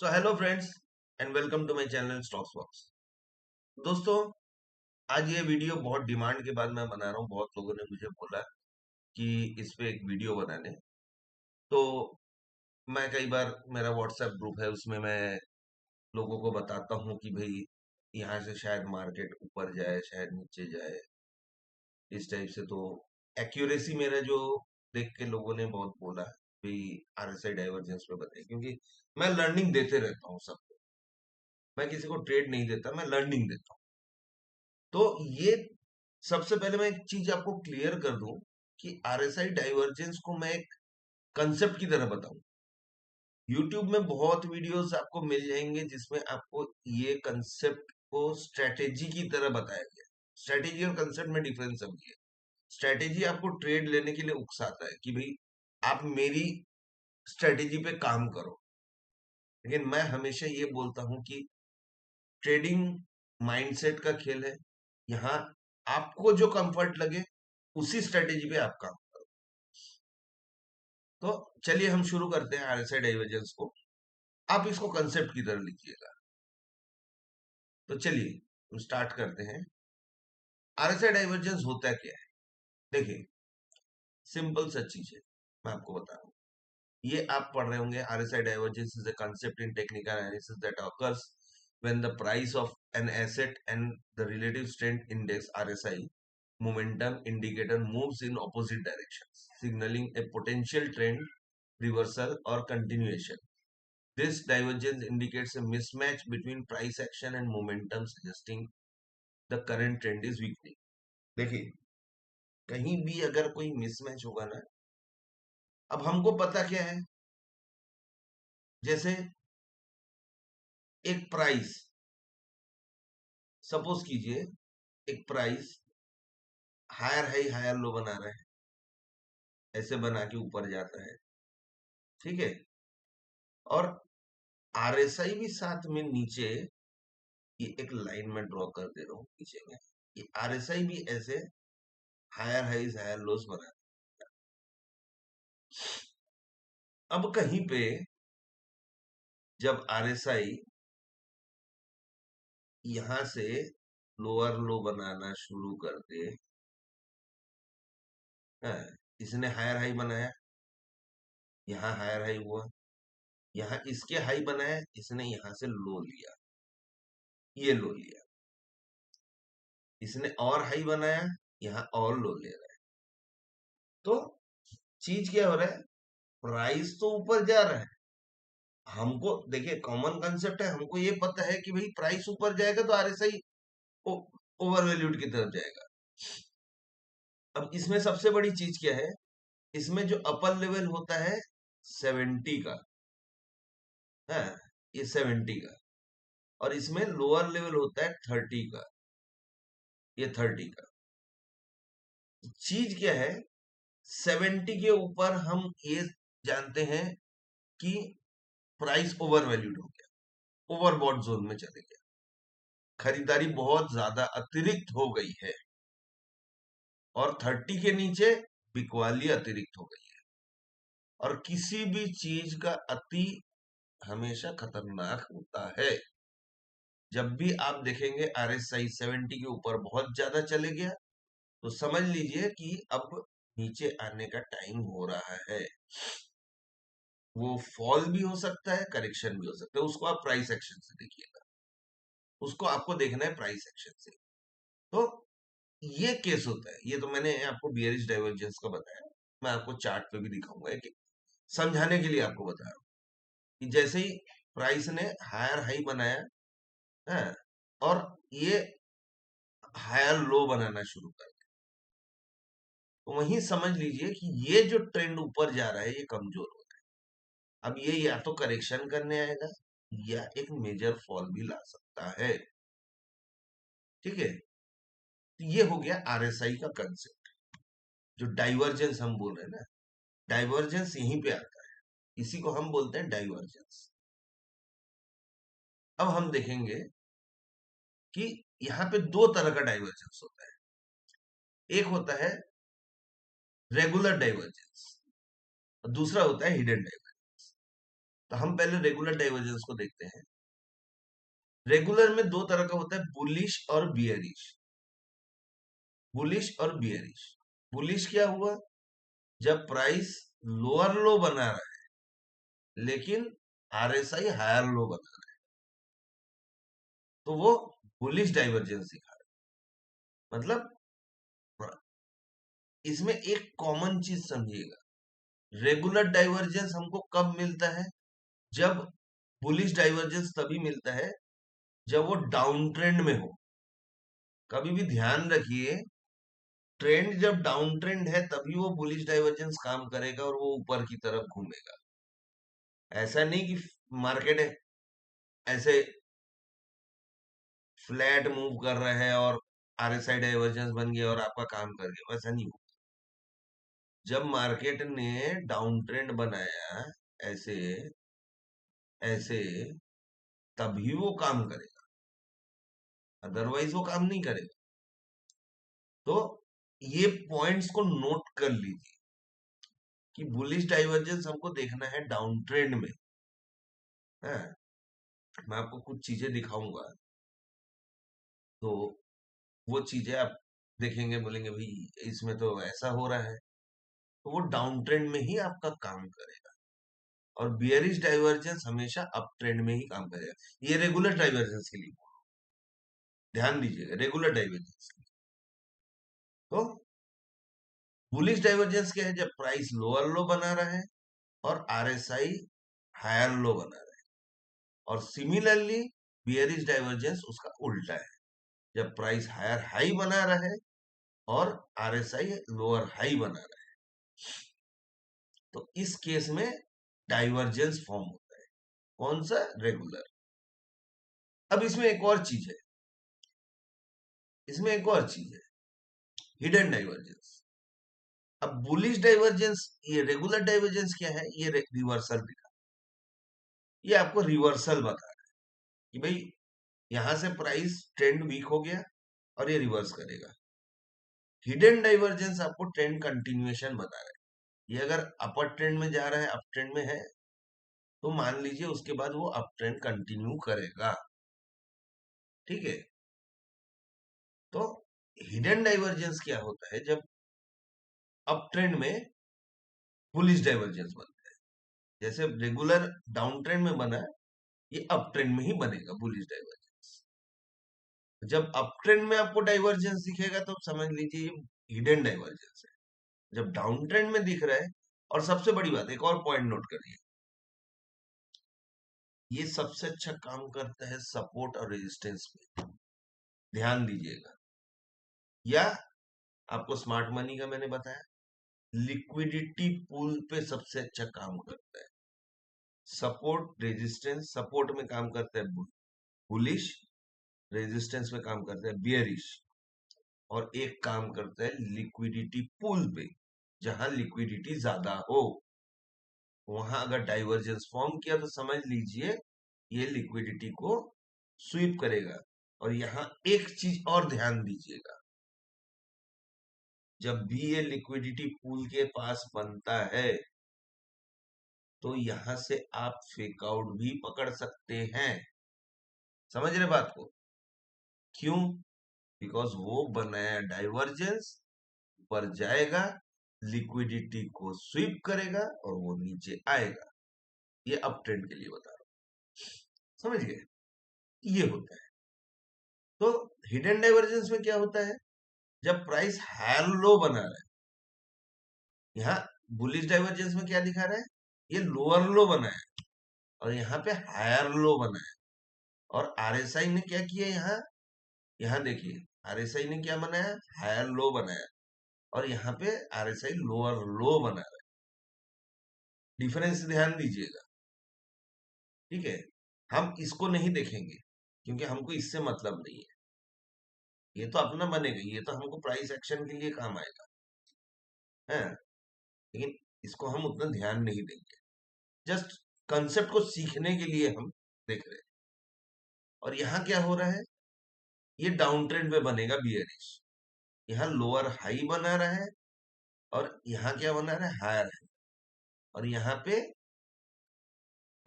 So hello friends and welcome to my channel stocks box. दोस्तों, आज ये video बहुत डिमांड के बाद मैं बना रहा हूँ। बहुत लोगों ने मुझे बोला कि इस पे एक वीडियो बनाने। तो मैं कई बार मेरा व्हाट्सएप ग्रुप है, उसमें मैं लोगों को बताता हूँ कि भाई यहाँ से शायद मार्केट ऊपर जाए, शायद नीचे जाए, इस टाइप से। तो एक्यूरेसी मेरा जो देख के लोगों ने बहुत बोला भाई आरएसआई डाइवर्जेंस पे बताइए, क्योंकि मैं लर्निंग देते रहता हूँ सबको। मैं किसी को ट्रेड नहीं देता, मैं लर्निंग देता हूँ। तो ये सबसे पहले मैं एक चीज आपको क्लियर कर दूं कि आरएसआई डाइवर्जेंस को मैं एक कंसेप्ट की तरह बताऊं। यूट्यूब में बहुत वीडियोस आपको मिल जाएंगे जिसमें आपको ये कंसेप्ट को स्ट्रेटेजी की तरह बताया गया। स्ट्रेटेजी और कंसेप्ट में डिफरेंस समझिए। स्ट्रेटेजी आपको ट्रेड लेने के लिए उकसाता है कि भाई आप मेरी स्ट्रेटेजी पे काम करो, लेकिन मैं हमेशा ये बोलता हूं कि ट्रेडिंग माइंडसेट का खेल है। यहाँ आपको जो कंफर्ट लगे उसी स्ट्रेटेजी पे आप काम करो। तो चलिए हम शुरू करते हैं आरएसआई डाइवर्जेंस को। आप इसको कंसेप्ट की तरह लिखिएगा। तो चलिए हम स्टार्ट करते हैं। आरएसआई डाइवर्जेंस होता क्या है? देखिए, सिंपल सा चीज है, मैं आपको बता रहा हूँ। ये आप पढ़ रहे होंगे, RSI divergence is a concept in technical analysis that occurs when the price of an asset and the relative strength index RSI momentum indicator moves in opposite directions, signaling a potential trend reversal or continuation. This divergence indicates a mismatch between price action and momentum, suggesting the current trend is weakening. देखिए, कहीं भी अगर कोई mismatch होगा ना, अब हमको पता क्या है, जैसे एक प्राइस, सपोज कीजिए एक price higher high higher low बना रहा है, ऐसे बना के ऊपर जाता है, ठीक है। और आरएसआई भी साथ में नीचे, ये एक लाइन में ड्रॉ कर दे रहा हूँ पीछे में, ये आरएसआई भी ऐसे हायर हाईज हायर लोज बना है। अब कहीं पे जब आरएसआई यहां से लोअर लो बनाना शुरू कर दे, हाँ, इसने हायर हाई बनाया, यहाँ हायर हाई हुआ, यहाँ इसके हाई बनाया, इसने यहां से लो लिया, ये लो लिया, इसने और हाई बनाया, यहाँ और लो ले रहा है। तो चीज क्या हो रहा है, प्राइस तो ऊपर जा रहा है। हमको देखिए, कॉमन कंसेप्ट है, हमको ये पता है कि भाई प्राइस ऊपर जाएगा तो आरएसआई ओवर वैल्यूड की तरफ जाएगा। अब इसमें सबसे बड़ी चीज क्या है, इसमें जो अपर लेवल होता है 70 का है, ये 70 का, और इसमें लोअर लेवल होता है 30 का, ये 30 का। चीज क्या है, 70 के ऊपर हम ये जानते हैं कि प्राइस ओवर वैल्यूड हो गया, ओवरबॉट जोन में चले गया, खरीदारी बहुत ज्यादा अतिरिक्त हो गई है। और 30 के नीचे बिकवाली अतिरिक्त हो गई है। और किसी भी चीज का अति हमेशा खतरनाक होता है। जब भी आप देखेंगे आरएसआई 70 के ऊपर बहुत ज्यादा चले गया, तो समझ लीजिए कि अब नीचे आने का टाइम हो रहा है। वो फॉल भी हो सकता है, करेक्शन भी हो सकता है, उसको आप प्राइस एक्शन से देखिएगा, उसको आपको देखना है प्राइस एक्शन से। तो ये केस होता है। ये तो मैंने आपको बियरिश डाइवर्जेंस का बताया, मैं आपको चार्ट पे भी दिखाऊंगा कि समझाने के लिए आपको बता रहा हूँ कि जैसे ही प्राइस ने हायर हाई बनाया है और ये हायर लो बनाना शुरू कर दिया, तो वहीं समझ लीजिए कि ये जो ट्रेंड ऊपर जा रहा है ये कमजोर हो रहा है। अब ये या तो करेक्शन करने आएगा या एक मेजर फॉल भी ला सकता है, ठीक है। तो ये हो गया आरएसआई का कंसेप्ट। जो डाइवर्जेंस हम बोल रहे हैं ना, डाइवर्जेंस यहीं पे आता है, इसी को हम बोलते हैं डाइवर्जेंस। अब हम देखेंगे कि यहाँ पे दो तरह का डाइवर्जेंस होता है। एक होता है रेगुलर डाइवर्जेंस और दूसरा होता है हिडन डाइवर्जेंस। तो हम पहले रेगुलर डाइवर्जेंस को देखते हैं। रेगुलर में दो तरह का होता है, बुलिश और बियरिश। बुलिश और बियरिश। बुलिश क्या हुआ, जब प्राइस लोअर लो बना रहा है लेकिन आरएसआई हायर लो बना रहा है, तो वो बुलिश डाइवर्जेंस दिखा रहा है। मतलब इसमें एक कॉमन चीज समझिएगा, रेगुलर डाइवर्जेंस हमको कब मिलता है, जब बुलिश डाइवर्जेंस तभी मिलता है जब वो डाउन ट्रेंड में हो। कभी भी ध्यान रखिए, ट्रेंड जब डाउन ट्रेंड है तभी वो बुलिश डाइवर्जेंस काम करेगा और वो ऊपर की तरफ घूमेगा। ऐसा नहीं कि मार्केट ऐसे फ्लैट मूव कर रहा है और आरएसआई डाइवर्जेंस बन गया और आपका काम कर गया, वैसा नहीं हो। जब मार्केट ने डाउन ट्रेंड बनाया ऐसे ऐसे, तभी वो काम करेगा, अदरवाइज वो काम नहीं करेगा। तो ये पॉइंट्स को नोट कर लीजिए कि बुलिश डाइवर्जेंस हमको देखना है डाउन ट्रेंड में। है, मैं आपको कुछ चीजें दिखाऊंगा, तो वो चीजें आप देखेंगे, बोलेंगे भाई इसमें तो ऐसा हो रहा है, तो वो डाउन ट्रेंड में ही आपका काम करेगा। और बियरिश डाइवर्जेंस हमेशा अप ट्रेंड में ही काम करेगा। ये रेगुलर डाइवर्जेंस के लिए ध्यान दीजिएगा, रेगुलर डाइवर्जेंस के लिए। तो बुलिश डाइवर्जेंस क्या है, जब प्राइस लोअर लो बना रहा है और आरएसआई हायर लो बना रहा है। और सिमिलरली बियरिश डाइवर्जेंस उसका उल्टा है, जब प्राइस हायर हाई बना रहा है और आरएसआई लोअर हाई बना रहा है। तो इस केस में डाइवर्जेंस फॉर्म होता है, कौन सा, रेगुलर। अब इसमें एक और चीज है, इसमें एक और चीज है, हिडन डाइवर्जेंस। अब बुलिश डाइवर्जेंस, ये रेगुलर डाइवर्जेंस क्या है, ये रिवर्सल दिखा, ये आपको रिवर्सल बता रहा है कि भाई यहां से प्राइस ट्रेंड वीक हो गया और ये रिवर्स करेगा। हिडन डाइवर्जेंस आपको ट्रेंड कंटिन्यूएशन बता रहा है। ये अगर अपर ट्रेंड में जा रहा है, अप ट्रेंड में है, तो मान लीजिए उसके बाद वो अप ट्रेंड कंटिन्यू करेगा। ठीक है, तो हिडन डाइवर्जेंस क्या होता है, जब अप ट्रेंड में बुलिश डाइवर्जेंस बनता है। जैसे रेगुलर डाउन ट्रेंड में बना है, ये अप ट्रेंड में ही बनेगा बुलिश डाइवर्जेंस। जब अप ट्रेंड में आपको डाइवर्जेंस दिखेगा तो समझ लीजिए ये हिडन डाइवर्जेंस है। जब डाउन ट्रेंड में दिख रहा है, और सबसे बड़ी बात, एक और पॉइंट नोट करिए, ये सबसे अच्छा काम करता है सपोर्ट और रेजिस्टेंस पे, ध्यान दीजिएगा। या आपको स्मार्ट मनी का मैंने बताया, लिक्विडिटी पूल पे सबसे अच्छा काम करता है। सपोर्ट रेजिस्टेंस, सपोर्ट में काम करता है बुलिश, रेजिस्टेंस में काम करता है बियरिश, और एक काम करता है लिक्विडिटी पूल पे, जहां लिक्विडिटी ज्यादा हो वहां अगर डाइवर्जेंस फॉर्म किया तो समझ लीजिए ये लिक्विडिटी को स्वीप करेगा। और यहां एक चीज और ध्यान दीजिएगा, जब भी ये लिक्विडिटी पूल के पास बनता है तो यहां से आप फेक आउट भी पकड़ सकते हैं। समझ रहे बात को, क्यों, बिकॉज वो बनाया डाइवर्जेंस, ऊपर जाएगा, लिक्विडिटी को स्वीप करेगा और वो नीचे आएगा। ये अप ट्रेंड के लिए बता रहा हूं, समझ गए, ये होता है। तो हिडन डाइवर्जेंस में क्या होता है, जब प्राइस हायर लो बना रहा है, यहाँ बुलिश डाइवर्जेंस में क्या दिखा रहा है, ये लोअर लो बना है और यहाँ पे हायर लो बना है। और आरएसआई ने क्या किया, यहाँ यहाँ देखिए आरएसआई ने क्या बनाया, हायर लो बनाया, और यहाँ पे आरएसआई लोअर लो बना रहा है। डिफरेंस ध्यान दीजिएगा, ठीक है। हम इसको नहीं देखेंगे क्योंकि हमको इससे मतलब नहीं है, ये तो अपना बनेगा, ये तो हमको प्राइस एक्शन के लिए काम आएगा, है, लेकिन इसको हम उतना ध्यान नहीं देंगे, जस्ट कंसेप्ट को सीखने के लिए हम देख रहे हैं। और यहाँ क्या हो रहा है, ये डाउन ट्रेंड पे बनेगा बियरिश, यहाँ लोअर हाई बना रहा है और यहाँ क्या बना रहा है, हायर है, और यहाँ पे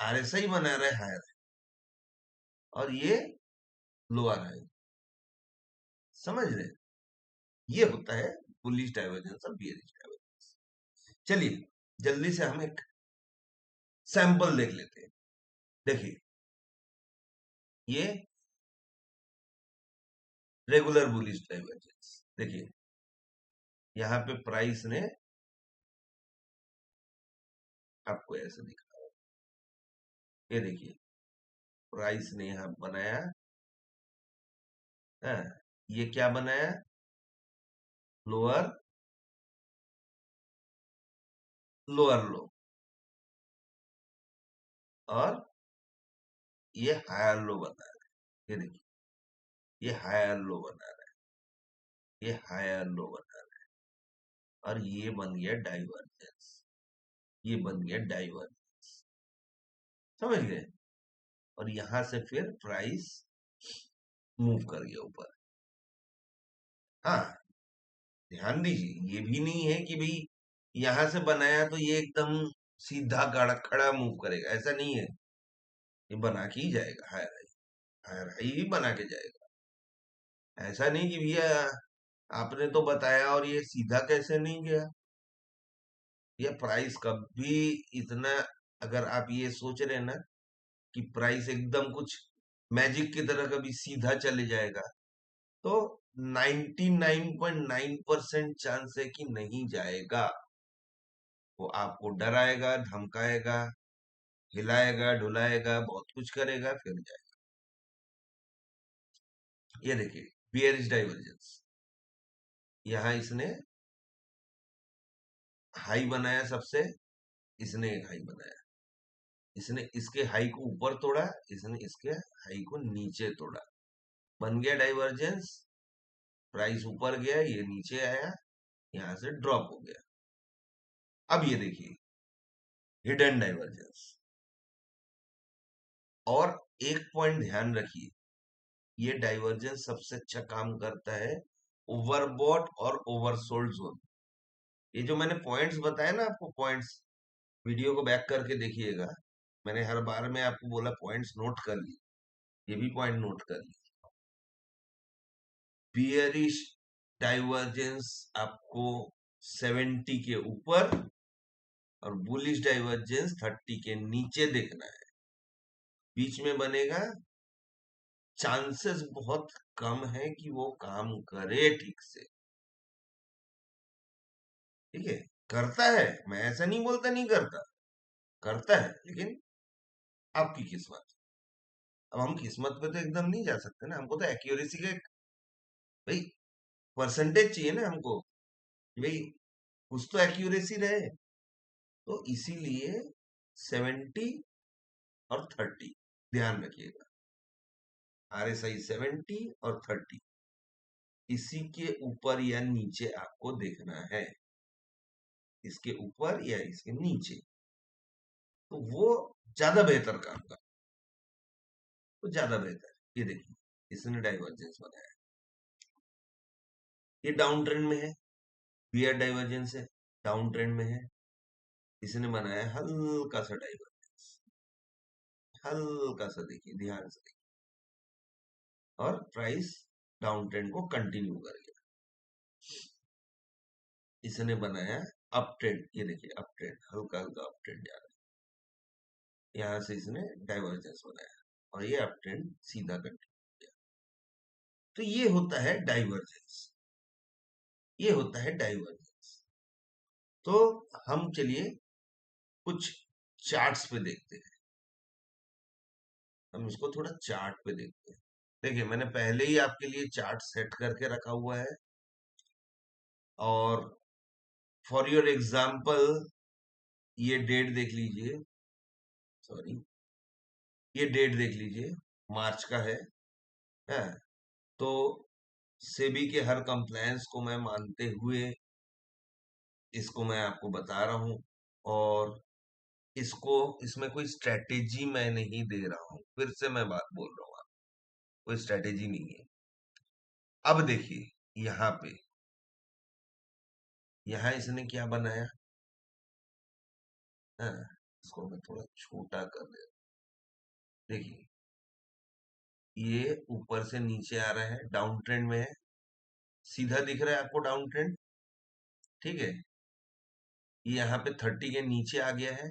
RSI बना रहे हायर और ये लोअर हाई, समझ रहे? ये होता है बुलिश डाइवर्जेंस और बियरिश डाइवर्जेंस। चलिए जल्दी से हम एक सैंपल देख लेते हैं। देखिए ये रेगुलर बुलिश डाइवर्जेंस, देखिए यहाँ पे प्राइस ने आपको ऐसे दिखा, ये देखिए प्राइस ने यहाँ बनाया है, ये क्या बनाया, लोअर लोअर लो, और ये हायर लो बना रहा है, ये देखिए ये हायर लो बना रहा है, ये हायर लो बना रहा है, और ये बन गया डाइवर्जेंस, ये बन गया डाइवर्जेंस, समझ गए? और यहां से फिर प्राइस मूव कर गया ऊपर। हाँ, ध्यान दीजिए, ये भी नहीं है कि भाई यहां से बनाया तो ये एकदम सीधा गाड़ा खड़ा मूव करेगा, ऐसा नहीं है। ये बना के ही जाएगा, हायर हाई ही बना के जाएगा। ऐसा नहीं कि भैया आपने तो बताया और ये सीधा कैसे नहीं गया। ये प्राइस कभी इतना, अगर आप ये सोच रहे हैं ना कि प्राइस एकदम कुछ मैजिक की तरह कभी सीधा चले जाएगा, तो 99.9% चांस है कि नहीं जाएगा। वो आपको डराएगा, धमकाएगा, हिलाएगा, डुलाएगा, बहुत कुछ करेगा, फिर जाएगा। ये देखिए बियरिश डाइवर्जेंस, यहाँ इसने हाई बनाया सबसे, इसने एक हाई बनाया, इसने इसके हाई को ऊपर तोड़ा, इसने इसके हाई को नीचे तोड़ा, बन गया डाइवर्जेंस। प्राइस ऊपर गया, ये नीचे आया, यहां से ड्रॉप हो गया। अब ये देखिए हिडन डाइवर्जेंस, और एक पॉइंट ध्यान रखिए, ये डाइवर्जेंस सबसे अच्छा काम करता है ओवरबॉट और ओवरसोल्ड जोन। ये जो मैंने पॉइंट्स बताए ना आपको, पॉइंट्स वीडियो को बैक करके देखिएगा, मैंने हर बार में आपको बोला पॉइंट्स नोट कर ली, ये भी पॉइंट नोट कर ली। बियरिश डाइवर्जेंस आपको 70 के ऊपर और बुलिश डाइवर्जेंस 30 के नीचे देखना है। बीच में बनेगा, चांसेस बहुत कम है कि वो काम करे ठीक से। ठीक है, करता है, मैं ऐसा नहीं बोलता नहीं करता, करता है, लेकिन आपकी किस्मत। अब हम किस्मत पे तो एकदम नहीं जा सकते ना, हमको तो एक्यूरेसी के भाई परसेंटेज चाहिए ना हमको, भाई कुछ तो एक्यूरेसी रहे। तो इसीलिए 70 और 30 ध्यान रखिएगा, RSI 70 और 30, इसी के ऊपर या नीचे आपको देखना है, इसके ऊपर या इसके नीचे, तो वो ज्यादा बेहतर काम कर, वो ज्यादा बेहतर। ये देखिए इसने डाइवर्जेंस बनाया, ये डाउन ट्रेंड में है, बियर डाइवर्जेंस है, डाउन ट्रेंड में है, इसने बनाया हल्का सा डाइवर्जेंस, हल्का सा, देखिए ध्यान से देखिए, और प्राइस डाउन ट्रेंड को कंटिन्यू कर गया, इसने बनाया अप ट्रेंड, ये देखिए अप ट्रेंड, हल्का हल्का अप ट्रेंड जा रहा है, यहां से इसने डाइवर्जेंस बनाया और ये अप ट्रेंड सीधा कंटिन्यू किया। तो ये होता है डाइवर्जेंस, ये होता है डाइवर्जेंस। तो हम चलिए कुछ चार्ट्स पे देखते हैं, हम इसको थोड़ा चार्ट पे देखते हैं। देखिए मैंने पहले ही आपके लिए चार्ट सेट करके रखा हुआ है, और फॉर योर एग्जाम्पल ये डेट देख लीजिए, सॉरी ये डेट देख लीजिए, मार्च का है। तो सेबी के हर कंप्लायंस को मैं मानते हुए इसको मैं आपको बता रहा हूं, और इसको, इसमें कोई स्ट्रेटेजी मैं नहीं दे रहा हूं, फिर से मैं बात बोल रहा हूं, कोई स्ट्रेटेजी नहीं है। अब देखिए यहाँ पे, यहाँ इसने क्या बनाया है, इसको मैं थोड़ा छोटा कर दे, देखिए ये ऊपर से नीचे आ रहा है, डाउन ट्रेंड में है, सीधा दिख रहा है आपको डाउन ट्रेंड। ठीक है, ये यहाँ पे 30 के नीचे आ गया है।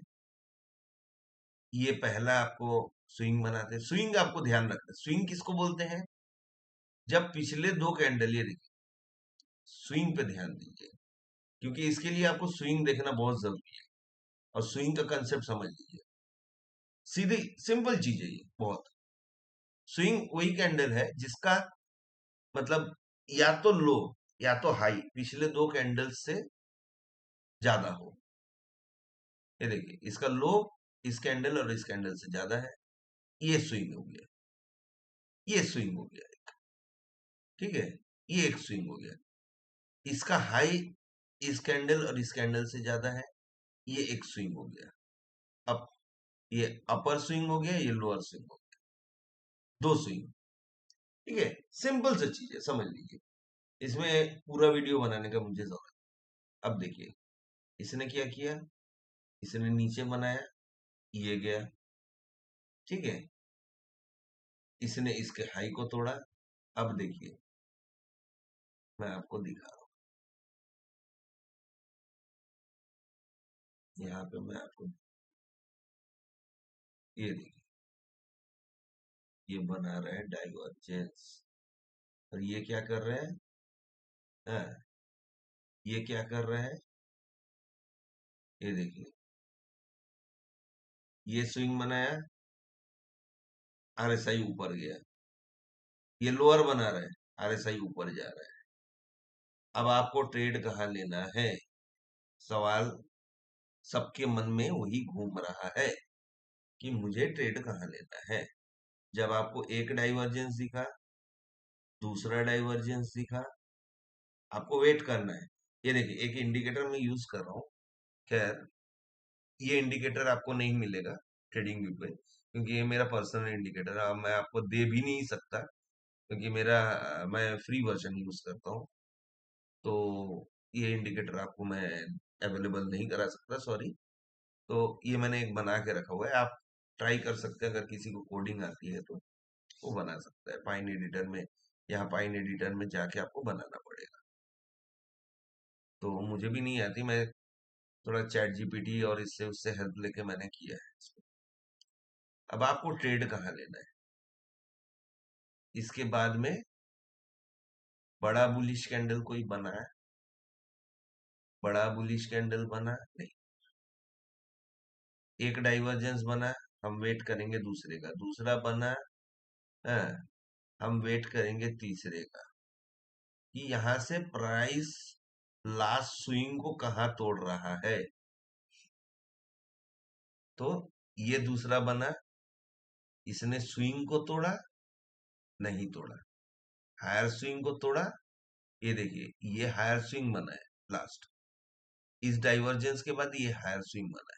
ये पहला आपको स्विंग बनाते हैं। स्विंग आपको ध्यान रखना है, स्विंग किसको बोलते हैं? जब पिछले दो कैंडल, ये देखिए स्विंग पे ध्यान दीजिए, क्योंकि इसके लिए आपको स्विंग देखना बहुत जरूरी है और स्विंग का कंसेप्ट समझ लीजिए। सीधी सिंपल चीज है ये बहुत। स्विंग वही कैंडल है जिसका मतलब या तो लो या तो हाई पिछले दो कैंडल्स से ज्यादा हो। ये देखिए इसका लो इस कैंडल और इस कैंडल से ज्यादा है, ये स्विंग हो गया, ये स्विंग हो गया। ठीक है, ये एक स्विंग हो गया। इसका हाई इस कैंडल और इस कैंडल से ज्यादा है, ये एक स्विंग हो गया। अब ये अपर स्विंग हो गया, ये लोअर स्विंग हो गया, दो स्विंग। ठीक है, सिंपल सी चीज है, समझ लीजिए। इसमें पूरा वीडियो बनाने का मुझे जरूरत। अब देखिए इसने क्या किया, इसने नीचे बनाया, ये गया। ठीक है, इसने इसके हाई को तोड़ा। अब देखिए मैं आपको दिखा रहा हूँ, यहाँ पे मैं आपको, ये देखिए ये बना रहे हैं डाइवर्जेंस, और ये क्या कर रहे हैं? हाँ, ये क्या कर रहे हैं? ये देखिए ये स्विंग बनाया, आरएसआई ऊपर गया। ये लोअर बना रहे हैं, आरएसआई ऊपर जा रहा है। अब आपको ट्रेड कहाँ लेना है? सवाल सबके मन में वही घूम रहा है कि मुझे ट्रेड कहाँ लेना है। जब आपको एक डाइवर्जेंस दिखा, दूसरा डाइवर्जेंस दिखा, आपको वेट करना है। ये देखिए एक इंडिकेटर मैं यूज कर रहा हूँ। खैर ये इंडिकेटर आपको नहीं मिलेगा ट्रेडिंग व्यू पे, क्योंकि ये मेरा पर्सनल इंडिकेटर है, मैं आपको दे भी नहीं सकता, क्योंकि मेरा मैं फ्री वर्जन यूज करता हूँ। तो ये इंडिकेटर आपको मैं अवेलेबल नहीं करा सकता, सॉरी। तो ये मैंने एक बना के रखा हुआ है, आप ट्राई कर सकते हैं, अगर किसी को कोडिंग आती है तो वो बना सकता है पाइन एडिटर में। यहाँ पाइन एडिटर में जाके आपको बनाना पड़ेगा, तो मुझे भी नहीं आती, मैं थोड़ा चैट जीपीटी और इससे उससे हेल्प लेके मैंने किया है इसको। अब आपको ट्रेड कहाँ लेना है? इसके बाद में बड़ा बुलिश कैंडल कोई बना है? बड़ा बुलिश कैंडल बना नहीं, एक डाइवर्जेंस बना, हम वेट करेंगे दूसरे का, दूसरा बना है, हम वेट करेंगे तीसरे का, कि यहाँ से प्राइस लास्ट स्विंग को कहाँ तोड़ रहा है। तो ये दूसरा बना, इसने स्विंग को तोड़ा नहीं तोड़ा, हायर स्विंग को तोड़ा। ये देखिए ये हायर स्विंग बना है लास्ट, इस डाइवर्जेंस के बाद ये हायर स्विंग बना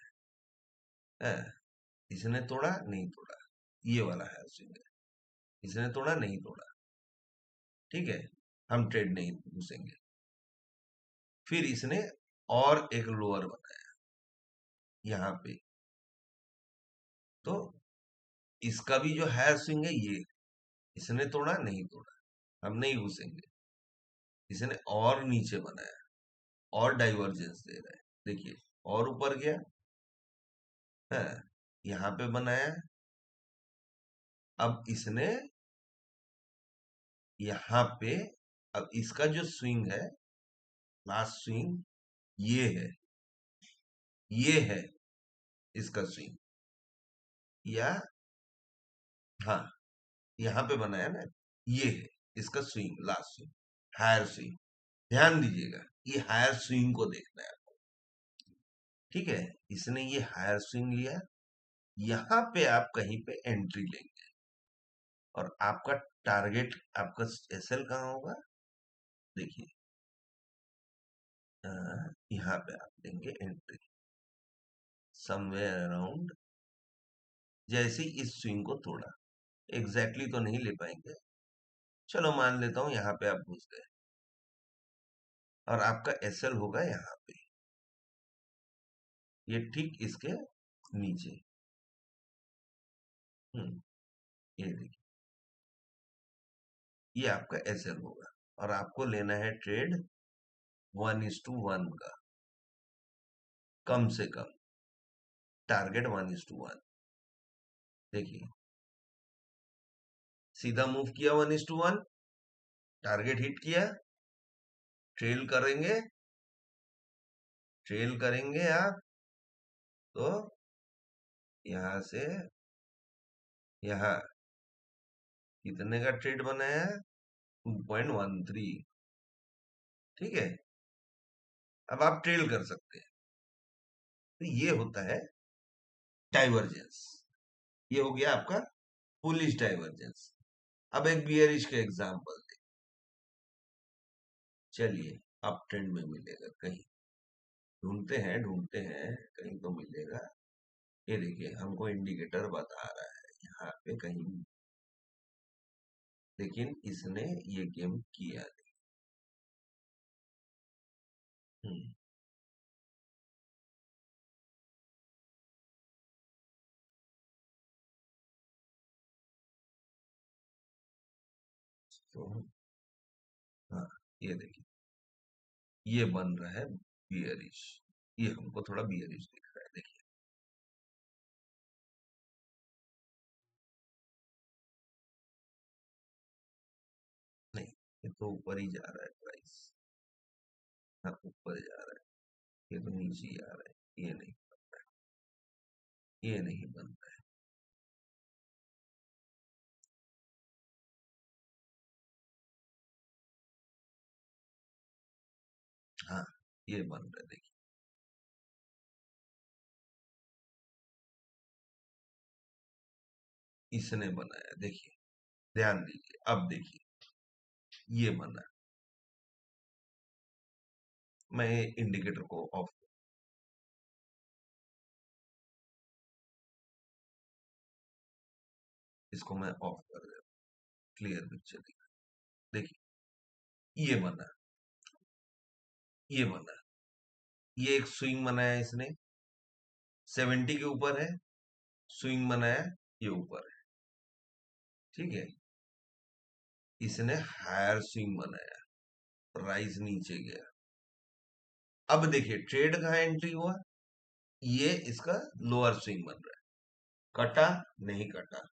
है, इसने तोड़ा नहीं तोड़ा, ये वाला हायर स्विंग है, इसने तोड़ा नहीं तोड़ा। ठीक है, हम ट्रेड नहीं घुसेंगे। फिर इसने और एक लोअर बनाया यहाँ पे, तो इसका भी जो हायर स्विंग है ये, इसने तोड़ा नहीं तोड़ा, हम नहीं घुसेंगे। इसने और नीचे बनाया, और डाइवर्जेंस दे रहा है, देखिए और ऊपर गया है, यहाँ पे बनाया। अब इसने यहाँ पे, अब इसका जो स्विंग है लास्ट स्विंग, ये है, ये है इसका स्विंग, या हाँ यहाँ पे बनाया ना, ये है इसका swing last swing, higher swing. ध्यान दीजिएगा, ये हायर स्विंग को देखना है आपको। ठीक है, इसने ये हायर स्विंग लिया, यहाँ पे आप कहीं पे एंट्री लेंगे, और आपका टारगेट, आपका एसएल कहाँ होगा? देखिए यहाँ पे आप लेंगे एंट्री समवेयर अराउंड, जैसे ही इस स्विंग को तोड़ा। एग्जैक्टली तो नहीं ले पाएंगे, चलो मान लेता हूं यहाँ पे आप घुस गए, और आपका एसएल होगा यहाँ पे, ये ठीक इसके नीचे। ये देखिए, ये आपका एसएल होगा और आपको लेना है ट्रेड 1:1 का, कम से कम टारगेट 1:1। देखिए, सीधा मूव किया 1:1, टारगेट हिट किया, ट्रेल करेंगे, ट्रेल करेंगे आप, तो यहां से यहां कितने का ट्रेड बनाया? 2.13। ठीक है, अब आप ट्रेल कर सकते हैं। तो ये होता है डाइवर्जेंस। ये हो गया आपका बुलिश डाइवर्जेंस। अब एक बियरिश का एग्जांपल दे। चलिए, अप ट्रेंड में मिलेगा कहीं, ढूंढते हैं कहीं तो मिलेगा। ये देखिए, हमको इंडिकेटर बता रहा है यहाँ पे कहीं, लेकिन इसने ये गेम किया नहीं। तो हाँ, ये देखिए, ये बन रहा है बियरिश। ये हमको थोड़ा बियरिश दिख रहा है, देखिए। नहीं, ये तो ऊपर ही जा रहा है प्राइस। हाँ, ऊपर जा रहा है। ये तो नीचे ही आ रहा है। ये नहीं, ये नहीं बन रहा है। हाँ, ये बन रहा है, देखिए। इसने बनाया, देखिए, ध्यान दीजिए, अब देखिए, ये बना। मैं इंडिकेटर को ऑफ, इसको मैं ऑफ कर देता हूँ, क्लियर पिक्चर दिखा। देखिए, ये बना, ये बना, ये एक स्विंग बनाया इसने, 70 के ऊपर है, स्विंग बनाया, ये ऊपर है। ठीक है, इसने हायर स्विंग बनाया, प्राइस नीचे गया। अब देखिए, ट्रेड कहाँ एंट्री हुआ? ये इसका लोअर स्विंग बन रहा है, कटा नहीं कटा,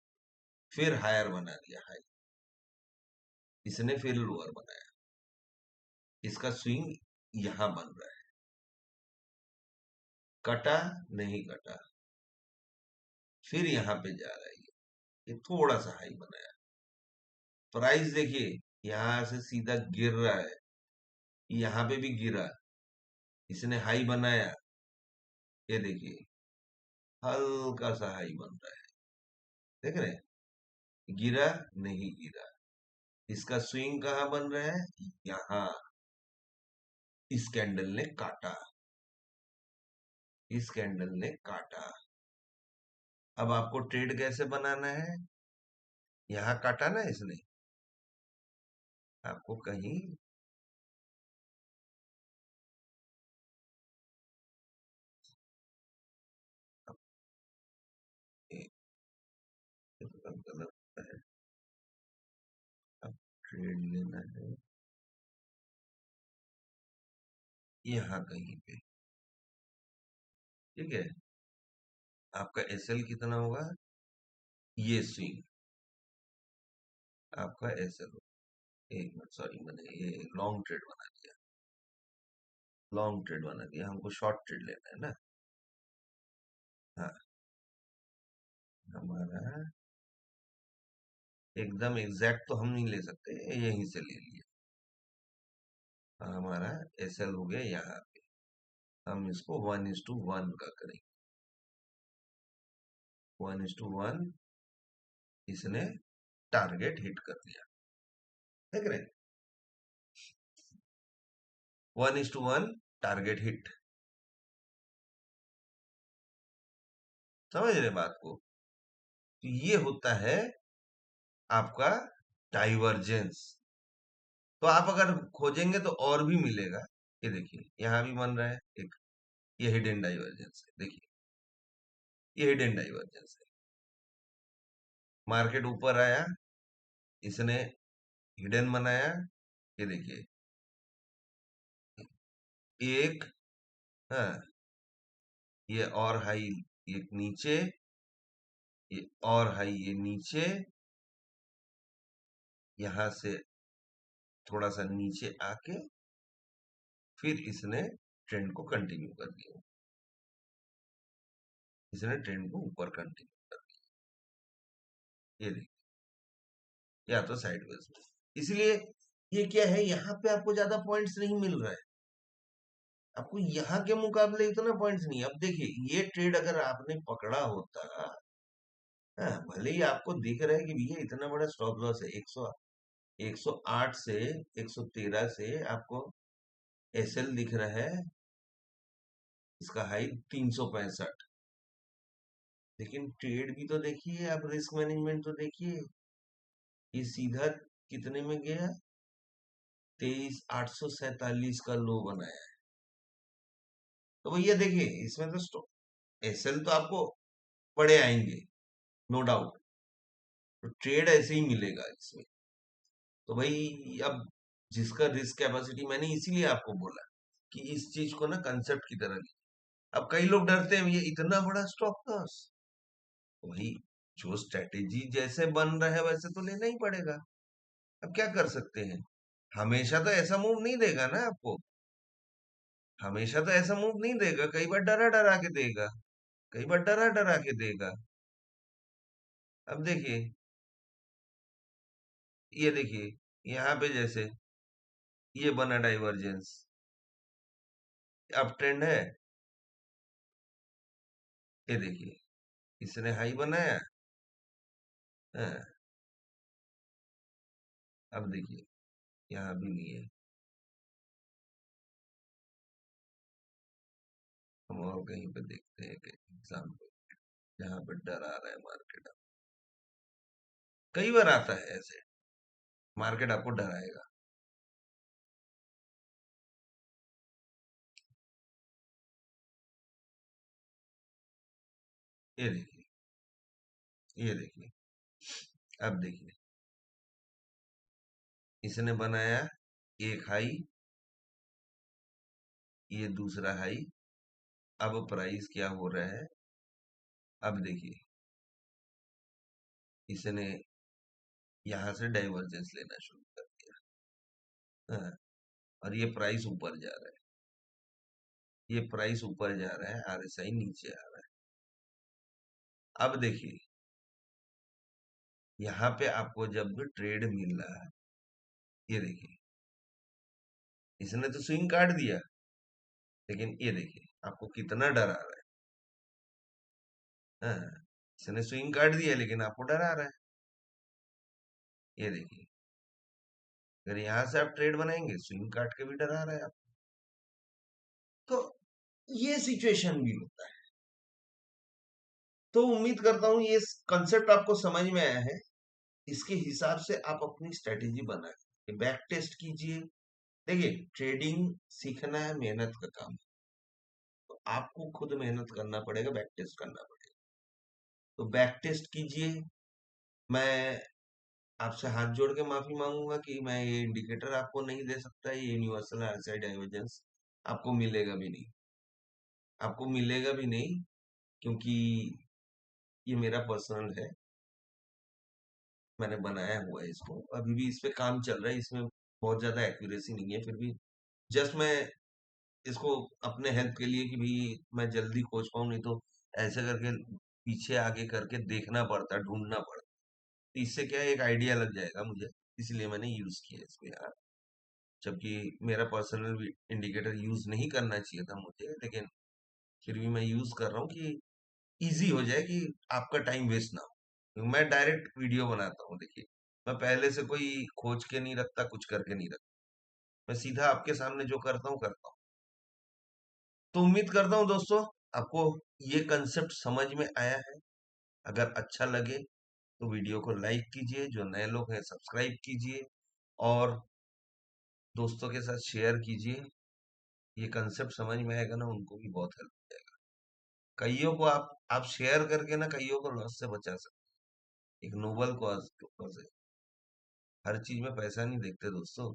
फिर हायर बना दिया, हाई। इसने फिर लोअर बनाया, इसका स्विंग यहां बन रहा है, कटा नहीं कटा, फिर यहाँ पे जा रहा है। ये थोड़ा सा हाई बनाया, प्राइस देखिए यहां से सीधा गिर रहा है, यहाँ पे भी गिरा, इसने हाई बनाया, ये देखिए हल्का सा हाई बन रहा है, देख रहे हैं? गिरा नहीं गिरा, इसका स्विंग कहाँ बन रहा है? यहाँ। इस कैंडल ने काटा, इस कैंडल ने काटा। अब आपको ट्रेड कैसे बनाना है? यहाँ काटा ना इसने, आपको कहीं, गलत है, अब ट्रेड लेना है यहाँ कहीं पे। ठीक है, आपका एसएल कितना होगा? ये स्विंग आपका एसएल, एक मिनट, सॉरी, मैंने ये लॉन्ग ट्रेड बना दिया, लॉन्ग ट्रेड बना दिया, हमको शॉर्ट ट्रेड लेना है ना। हाँ, हमारा एकदम एग्जैक्ट तो हम नहीं ले सकते, यहीं से ले लिया। हमारा एसएल हो गया यहाँ पे, हम इसको 1:1 का करेंगे। 1:1, इसने टारगेट हिट कर दिया, देख रहे हैं? 1:1 टारगेट हिट, समझ रहे बात को? तो ये होता है आपका डाइवर्जेंस। तो आप अगर खोजेंगे तो और भी मिलेगा। ये देखिए, यहाँ भी बन रहा है एक, ये हिडन डाइवर्जेंस है, देखिए, ये हिडन डाइवर्जेंस है। मार्केट ऊपर आया, इसने हिडन बनाया, ये देखिए एक, हाँ, ये और हाई, ये नीचे, ये और हाई, ये नीचे, यहां से थोड़ा सा नीचे आके फिर इसने ट्रेंड को कंटिन्यू कर दिया, इसने ट्रेंड को ऊपर कंटिन्यू कर दिया, ये देखिए, या तो साइडवेज में। इसलिए ये क्या है, यहाँ पे आपको ज्यादा पॉइंट्स नहीं मिल रहा है, आपको यहाँ के मुकाबले इतना पॉइंट्स नहीं है। अब देखिए ये ट्रेड अगर आपने पकड़ा होता, हाँ, भले ही आपको दिख रहा है कि भैया इतना बड़ा स्टॉप लॉस है, 108 से 113 से आपको एसएल दिख रहा है, इसका हाई 365, लेकिन ट्रेड भी तो देखिए, आप रिस्क मैनेजमेंट तो देखिए, ये सीधा कितने में गया, 23,847 का लो बनाया है। तो भैया देखिए इसमें तो एसएल तो आपको पड़े आएंगे, नो डाउट, तो ट्रेड ऐसे ही मिलेगा इसमें। तो भाई अब जिसका रिस्क कैपेसिटी, मैंने इसीलिए आपको बोला कि इस चीज को ना कंसेप्ट की तरह ली। अब कई लोग डरते हैं ये इतना बड़ा स्टॉप लॉस, वही जो स्ट्रेटेजी जैसे बन रहा है वैसे तो लेना ही पड़ेगा। अब क्या कर सकते हैं, हमेशा तो ऐसा मूव नहीं देगा ना आपको, हमेशा तो ऐसा मूव नहीं देगा, कई बार डरा डरा के देगा, कई बार डरा डरा के देगा। अब देखिए, ये देखिए यहाँ पे जैसे ये बना डाइवर्जेंस, अप ट्रेंड है, ये देखिए इसने हाई बनाया, हाँ, अब देखिए यहाँ भी नहीं है, हम और कहीं पे देखते हैं कि एग्जाम्पल जहाँ पे डर आ रहा है मार्केट, कई बार आता है ऐसे, मार्केट आपको डराएगा। ये देखिए, ये देखिए, अब देखिए इसने बनाया एक हाई, ये दूसरा हाई, अब प्राइस क्या हो रहा है, अब देखिए इसने यहां से डाइवर्जेंस लेना शुरू कर दिया, हाँ, और ये प्राइस ऊपर जा रहा है, ये प्राइस ऊपर जा रहा है, आरएसआई नीचे आ रहा है। अब देखिए यहाँ पे आपको जब भी ट्रेड मिल रहा है, ये देखिए इसने तो स्विंग काट दिया, लेकिन ये देखिए आपको कितना डर आ रहा है, हाँ, इसने स्विंग काट दिया लेकिन आपको डर आ रहा है, ये देखिए अगर यहाँ से आप ट्रेड बनाएंगे, स्विंग काट के भी डर आ रहा है आपको। तो ये सिचुएशन भी होता है। तो उम्मीद करता हूँ ये कंसेप्ट आपको समझ में आया है, इसके हिसाब से आप अपनी स्ट्रेटेजी बनाए, बैक टेस्ट कीजिए। देखिए ट्रेडिंग सीखना है, मेहनत का काम, तो आपको खुद मेहनत करना पड़ेगा, बैक टेस्ट करना पड़ेगा, तो बैक टेस्ट कीजिए। मैं आपसे हाथ जोड़ के माफी मांगूंगा कि मैं ये इंडिकेटर आपको नहीं दे सकता, ये यूनिवर्सल आरएसआई डाइवर्जेंस आपको मिलेगा भी नहीं, आपको मिलेगा भी नहीं, क्योंकि ये मेरा पर्सनल है, मैंने बनाया हुआ है इसको, अभी भी इस पे काम चल रहा है, इसमें बहुत ज्यादा एक्यूरेसी नहीं है, फिर भी जस्ट मैं इसको अपने हेल्प के लिए कि भाई मैं जल्दी खोज पाऊँ, नहीं तो ऐसे करके पीछे आगे करके देखना पड़ता, ढूंढना पड़ता, तो इससे क्या है, एक आइडिया लग जाएगा मुझे, इसलिए मैंने यूज किया इसको यार। जबकि मेरा पर्सनल इंडिकेटर यूज नहीं करना चाहिए था मुझे, लेकिन फिर भी मैं यूज कर रहा हूँ कि इजी हो जाए, कि आपका टाइम वेस्ट ना हो। मैं डायरेक्ट वीडियो बनाता हूँ, देखिए मैं पहले से कोई खोज के नहीं रखता, कुछ करके नहीं रखता, मैं सीधा आपके सामने जो करता हूँ। तो उम्मीद करता हूँ दोस्तों आपको ये कंसेप्ट समझ में आया है। अगर अच्छा लगे तो वीडियो को लाइक कीजिए, जो नए लोग हैं सब्सक्राइब कीजिए, और दोस्तों के साथ शेयर कीजिए। ये कंसेप्ट समझ में आएगा ना, उनको भी बहुत हेल्प कइयों को आप शेयर करके ना कइयों को लॉस से बचा सकते एक नोबल कॉज के ऊपर से। हर चीज में पैसा नहीं देखते दोस्तों।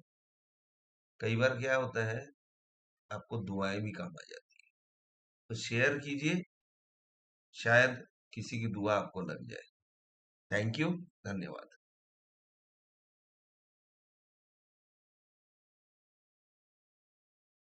कई बार क्या होता है, आपको दुआएं भी काम आ जाती है। तो शेयर कीजिए, शायद किसी की दुआ आपको लग जाए। थैंक यू, धन्यवाद।